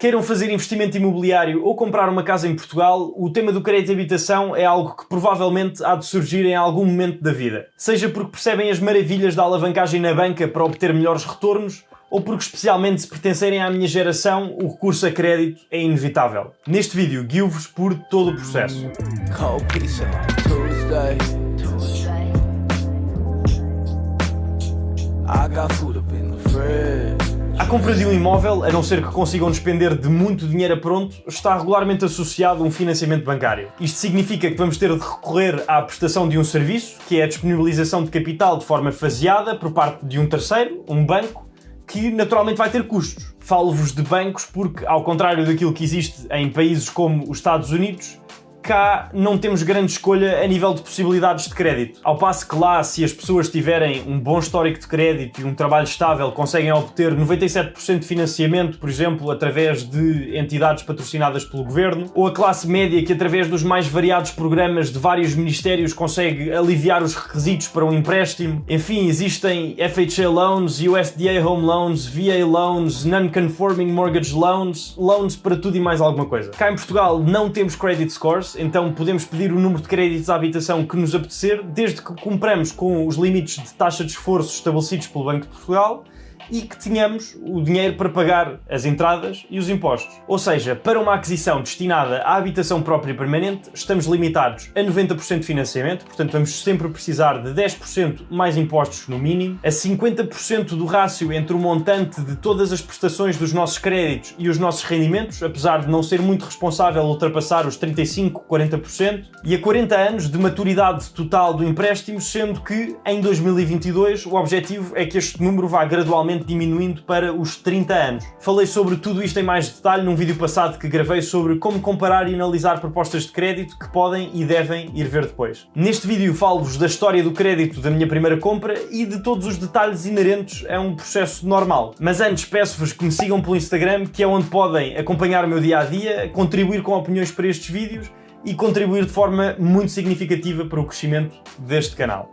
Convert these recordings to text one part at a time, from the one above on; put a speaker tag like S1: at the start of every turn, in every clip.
S1: Queiram fazer investimento imobiliário ou comprar uma casa em Portugal, o tema do crédito de habitação é algo que provavelmente há de surgir em algum momento da vida. Seja porque percebem as maravilhas da alavancagem na banca para obter melhores retornos, ou porque, especialmente se pertencerem à minha geração, o recurso a crédito é inevitável. Neste vídeo, guio-vos por todo o processo. A compra de um imóvel, a não ser que consigam despender de muito dinheiro a pronto, está regularmente associado a um financiamento bancário. Isto significa que vamos ter de recorrer à prestação de um serviço, que é a disponibilização de capital de forma faseada por parte de um terceiro, um banco, que naturalmente vai ter custos. Falo-vos de bancos porque, ao contrário daquilo que existe em países como os Estados Unidos, cá não temos grande escolha a nível de possibilidades de crédito. Ao passo que lá, se as pessoas tiverem um bom histórico de crédito e um trabalho estável, conseguem obter 97% de financiamento, por exemplo, através de entidades patrocinadas pelo governo, ou a classe média que, através dos mais variados programas de vários ministérios, consegue aliviar os requisitos para um empréstimo. Enfim, existem FHA Loans, USDA Home Loans, VA Loans, Non-Conforming Mortgage Loans, loans para tudo e mais alguma coisa. Cá em Portugal não temos credit scores, então podemos pedir o número de créditos à habitação que nos apetecer, desde que cumpramos com os limites de taxa de esforço estabelecidos pelo Banco de Portugal e que tenhamos o dinheiro para pagar as entradas e os impostos. Ou seja, para uma aquisição destinada à habitação própria permanente, estamos limitados a 90% de financiamento, portanto vamos sempre precisar de 10% mais impostos no mínimo, a 50% do rácio entre o montante de todas as prestações dos nossos créditos e os nossos rendimentos, apesar de não ser muito responsável ultrapassar os 35%, 40%, e a 40 anos de maturidade total do empréstimo, sendo que em 2022 o objetivo é que este número vá gradualmente diminuindo para os 30 anos. Falei sobre tudo isto em mais detalhe num vídeo passado que gravei sobre como comparar e analisar propostas de crédito que podem e devem ir ver depois. Neste vídeo falo-vos da história do crédito da minha primeira compra e de todos os detalhes inerentes a um processo normal. Mas antes peço-vos que me sigam pelo Instagram, que é onde podem acompanhar o meu dia-a-dia, contribuir com opiniões para estes vídeos e contribuir de forma muito significativa para o crescimento deste canal.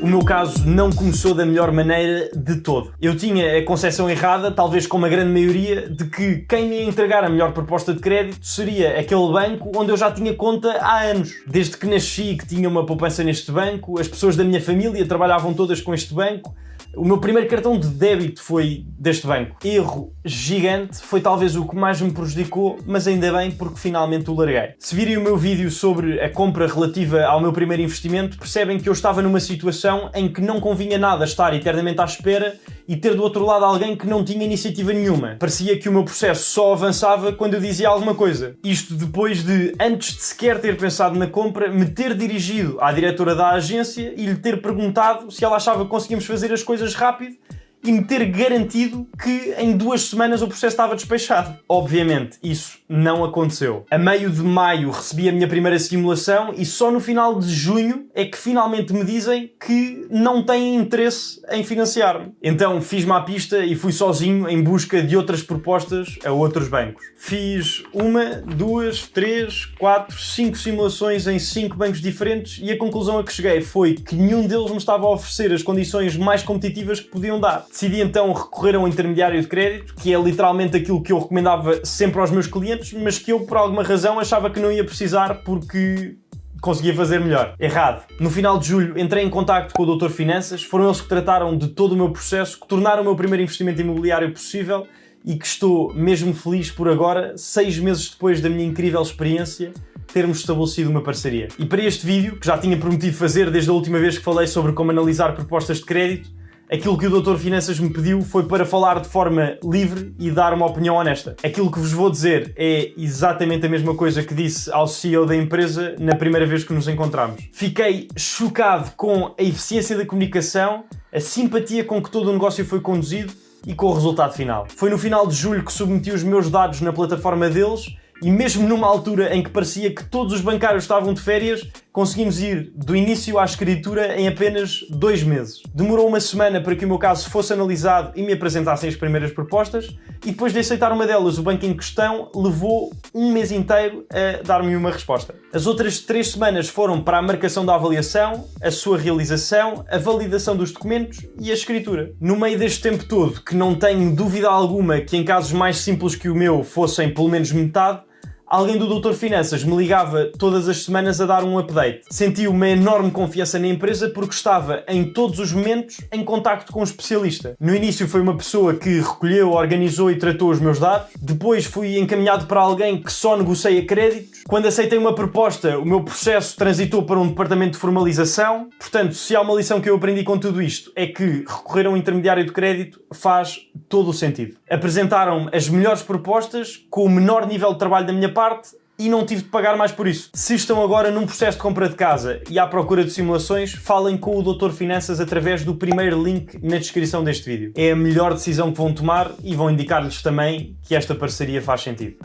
S1: O meu caso não começou da melhor maneira de todo. Eu tinha a concepção errada, talvez como a grande maioria, de que quem me ia entregar a melhor proposta de crédito seria aquele banco onde eu já tinha conta há anos. Desde que nasci que tinha uma poupança neste banco, as pessoas da minha família trabalhavam todas com este banco. O meu primeiro cartão de débito foi deste banco. Erro gigante, foi talvez o que mais me prejudicou, mas ainda bem porque finalmente o larguei. Se virem o meu vídeo sobre a compra relativa ao meu primeiro investimento, percebem que eu estava numa situação em que não convinha nada estar eternamente à espera e ter do outro lado alguém que não tinha iniciativa nenhuma. Parecia que o meu processo só avançava quando eu dizia alguma coisa. Isto depois de, antes de sequer ter pensado na compra, me ter dirigido à diretora da agência e lhe ter perguntado se ela achava que conseguíamos fazer as coisas rápido e me ter garantido que em 2 semanas o processo estava despechado. Obviamente, isso não aconteceu. A meio de maio recebi a minha primeira simulação e só no final de junho é que finalmente me dizem que não têm interesse em financiar-me. Então fiz-me à pista e fui sozinho em busca de outras propostas a outros bancos. Fiz 1, 2, 3, 4, 5 simulações em 5 bancos diferentes e a conclusão a que cheguei foi que nenhum deles me estava a oferecer as condições mais competitivas que podiam dar. Decidi então recorrer a um intermediário de crédito, que é literalmente aquilo que eu recomendava sempre aos meus clientes, mas que eu, por alguma razão, achava que não ia precisar porque conseguia fazer melhor. Errado. No final de julho entrei em contacto com o Dr. Finanças, foram eles que trataram de todo o meu processo, que tornaram o meu primeiro investimento imobiliário possível e que estou mesmo feliz por agora, 6 meses depois da minha incrível experiência, termos estabelecido uma parceria. E para este vídeo, que já tinha prometido fazer desde a última vez que falei sobre como analisar propostas de crédito, aquilo que o Dr. Finanças me pediu foi para falar de forma livre e dar uma opinião honesta. Aquilo que vos vou dizer é exatamente a mesma coisa que disse ao CEO da empresa na primeira vez que nos encontramos. Fiquei chocado com a eficiência da comunicação, a simpatia com que todo o negócio foi conduzido e com o resultado final. Foi no final de julho que submeti os meus dados na plataforma deles e mesmo numa altura em que parecia que todos os bancários estavam de férias, conseguimos ir do início à escritura em apenas 2 meses. Demorou uma semana para que o meu caso fosse analisado e me apresentassem as primeiras propostas, e depois de aceitar uma delas, o banco em questão levou 1 mês inteiro a dar-me uma resposta. As outras 3 semanas foram para a marcação da avaliação, a sua realização, a validação dos documentos e a escritura. No meio deste tempo todo, que não tenho dúvida alguma que em casos mais simples que o meu fossem pelo menos metade, alguém do Doutor Finanças me ligava todas as semanas a dar um update. Senti uma enorme confiança na empresa porque estava em todos os momentos em contacto com um especialista. No início foi uma pessoa que recolheu, organizou e tratou os meus dados. Depois fui encaminhado para alguém que só negocia créditos. Quando aceitei uma proposta, o meu processo transitou para um departamento de formalização. Portanto, se há uma lição que eu aprendi com tudo isto, é que recorrer a um intermediário de crédito faz todo o sentido. Apresentaram-me as melhores propostas, com o menor nível de trabalho da minha parte, e não tive de pagar mais por isso. Se estão agora num processo de compra de casa e à procura de simulações, falem com o Doutor Finanças através do primeiro link na descrição deste vídeo. É a melhor decisão que vão tomar e vão indicar-lhes também que esta parceria faz sentido.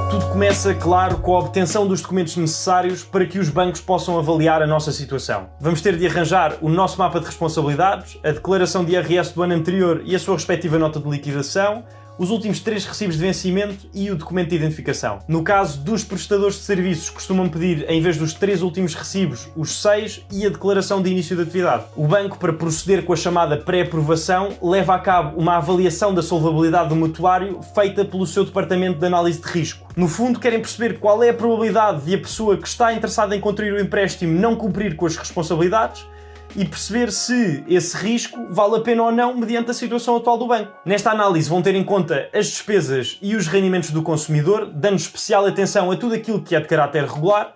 S1: Tudo começa, claro, com a obtenção dos documentos necessários para que os bancos possam avaliar a nossa situação. Vamos ter de arranjar o nosso mapa de responsabilidades, a declaração de IRS do ano anterior e a sua respectiva nota de liquidação, os últimos 3 recibos de vencimento e o documento de identificação. No caso dos prestadores de serviços, costumam pedir, em vez dos 3 últimos recibos, os 6 e a declaração de início de atividade. O banco, para proceder com a chamada pré-aprovação, leva a cabo uma avaliação da solvabilidade do mutuário feita pelo seu departamento de análise de risco. No fundo, querem perceber qual é a probabilidade de a pessoa que está interessada em contrair o empréstimo não cumprir com as responsabilidades e perceber se esse risco vale a pena ou não mediante a situação atual do banco. Nesta análise vão ter em conta as despesas e os rendimentos do consumidor, dando especial atenção a tudo aquilo que é de caráter regular,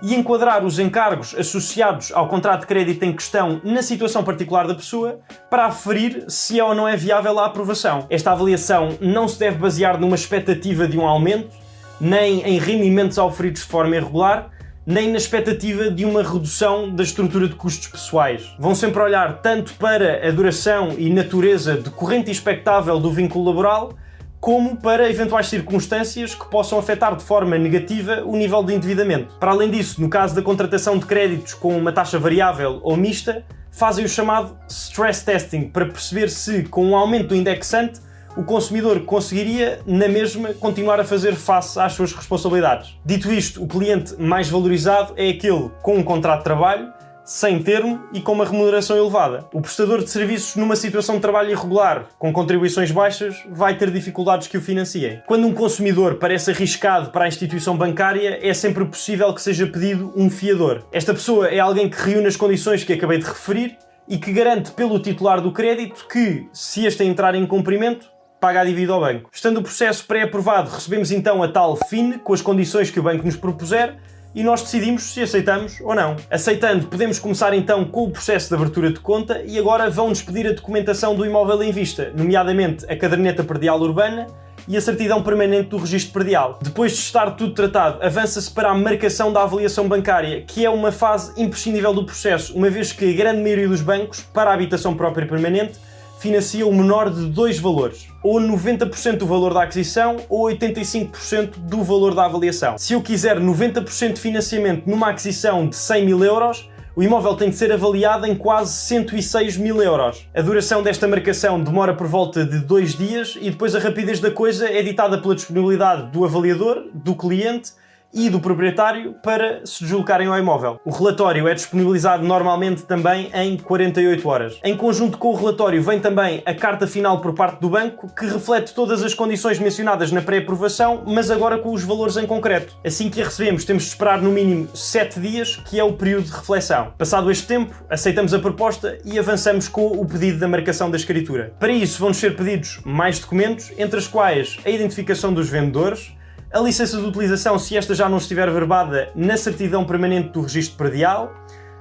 S1: e enquadrar os encargos associados ao contrato de crédito em questão na situação particular da pessoa para aferir se é ou não é viável a aprovação. Esta avaliação não se deve basear numa expectativa de um aumento, nem em rendimentos auferidos de forma irregular, nem na expectativa de uma redução da estrutura de custos pessoais. Vão sempre olhar tanto para a duração e natureza decorrente e expectável do vínculo laboral, como para eventuais circunstâncias que possam afetar de forma negativa o nível de endividamento. Para além disso, no caso da contratação de créditos com uma taxa variável ou mista, fazem o chamado stress testing para perceber se, com um aumento do indexante, o consumidor conseguiria, na mesma, continuar a fazer face às suas responsabilidades. Dito isto, o cliente mais valorizado é aquele com um contrato de trabalho, sem termo e com uma remuneração elevada. O prestador de serviços numa situação de trabalho irregular, com contribuições baixas, vai ter dificuldades que o financiem. Quando um consumidor parece arriscado para a instituição bancária, é sempre possível que seja pedido um fiador. Esta pessoa é alguém que reúne as condições que acabei de referir e que garante pelo titular do crédito que, se este entrar em cumprimento, paga a dívida ao banco. Estando o processo pré-aprovado, recebemos então a tal FIN com as condições que o banco nos propuser e nós decidimos se aceitamos ou não. Aceitando, podemos começar então com o processo de abertura de conta e agora vão-nos pedir a documentação do imóvel em vista, nomeadamente a caderneta predial urbana e a certidão permanente do registro predial. Depois de estar tudo tratado, avança-se para a marcação da avaliação bancária, que é uma fase imprescindível do processo, uma vez que a grande maioria dos bancos, para a habitação própria e permanente, financia o menor de 2 valores, ou 90% do valor da aquisição ou 85% do valor da avaliação. Se eu quiser 90% de financiamento numa aquisição de 100 mil euros, o imóvel tem de ser avaliado em quase 106 mil euros. A duração desta marcação demora por volta de 2 dias e depois a rapidez da coisa é ditada pela disponibilidade do avaliador, do cliente e do proprietário para se deslocarem ao imóvel. O relatório é disponibilizado normalmente também em 48 horas. Em conjunto com o relatório vem também a carta final por parte do banco, que reflete todas as condições mencionadas na pré-aprovação, mas agora com os valores em concreto. Assim que a recebemos, temos de esperar no mínimo 7 dias, que é o período de reflexão. Passado este tempo, aceitamos a proposta e avançamos com o pedido da marcação da escritura. Para isso vão-nos ser pedidos mais documentos, entre as quais a identificação dos vendedores, a licença de utilização, se esta já não estiver verbada, na certidão permanente do registro predial,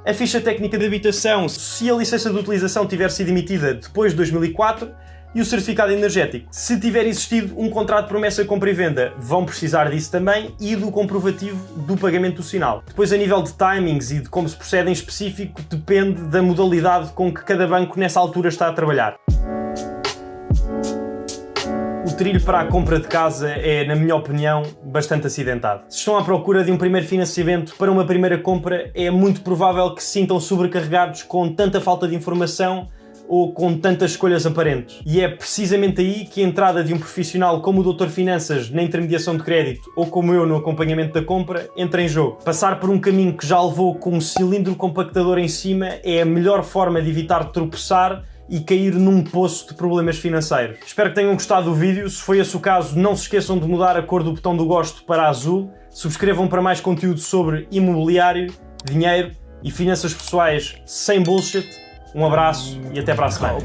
S1: a ficha técnica de habitação, se a licença de utilização tiver sido emitida depois de 2004, e o certificado energético. Se tiver existido um contrato de promessa de compra e venda, vão precisar disso também, e do comprovativo do pagamento do sinal. Depois, a nível de timings e de como se procede em específico, depende da modalidade com que cada banco nessa altura está a trabalhar. O trilho para a compra de casa é, na minha opinião, bastante acidentado. Se estão à procura de um primeiro financiamento para uma primeira compra, é muito provável que se sintam sobrecarregados com tanta falta de informação ou com tantas escolhas aparentes. E é precisamente aí que a entrada de um profissional como o Dr. Finanças na intermediação de crédito ou como eu no acompanhamento da compra entra em jogo. Passar por um caminho que já levou com um cilindro compactador em cima é a melhor forma de evitar tropeçar e cair num poço de problemas financeiros. Espero que tenham gostado do vídeo. Se foi esse o caso, não se esqueçam de mudar a cor do botão do gosto para azul. Subscrevam para mais conteúdo sobre imobiliário, dinheiro e finanças pessoais sem bullshit. Um abraço e até para a semana.